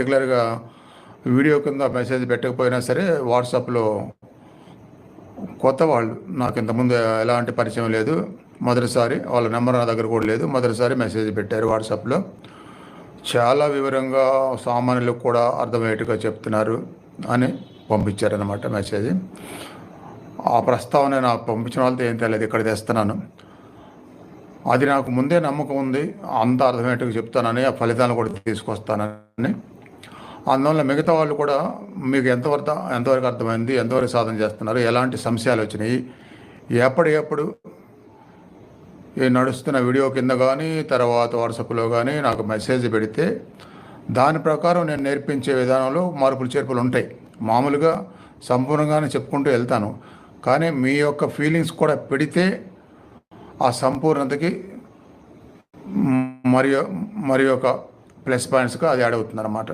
రెగ్యులర్గా వీడియో కింద మెసేజ్ పెట్టకపోయినా సరే వాట్సాప్లో కొత్త వాళ్ళు, నాకు ఇంతకుముందు ఎలాంటి పరిచయం లేదు, మొదటిసారి వాళ్ళ నెంబర్ నా దగ్గర కూడా లేదు, మొదటిసారి మెసేజ్ పెట్టారు వాట్సాప్లో. చాలా వివరంగా సామాన్యులకు కూడా అర్థమయ్యేట్టుగా చెప్తున్నారు అని పంపించారనమాట మెసేజ్. ఆ ప్రస్తావన నాకు పంపించిన వాళ్ళతో ఏం తెలియదు, ఇక్కడ తెస్తున్నాను. అది నాకు ముందే నమ్మకం ఉంది, అంత అర్థమయ్యేట్టుగా చెప్తానని, ఆ ఫలితాలను కూడా తీసుకొస్తానని. అందువల్ల మిగతా వాళ్ళు కూడా మీకు ఎంతవరకు అర్థమైంది, ఎంతవరకు సాధన చేస్తున్నారు, ఎలాంటి సంశయాలు వచ్చినాయి, ఎప్పటికప్పుడు ఈ నడుస్తున్న వీడియో కింద కానీ తర్వాత వాట్సాప్లో కానీ నాకు మెసేజ్ పెడితే దాని ప్రకారం నేను నేర్పించే విధానంలో మార్పులు చేర్పులు ఉంటాయి. మామూలుగా సంపూర్ణంగానే చెప్పుకుంటూ వెళ్తాను, కానీ మీ యొక్క ఫీలింగ్స్ కూడా పెడితే ఆ సంపూర్ణతకి మరి ఒక ప్లస్ పాయింట్స్గా అది యాడ్ అవుతుంది అన్నమాట.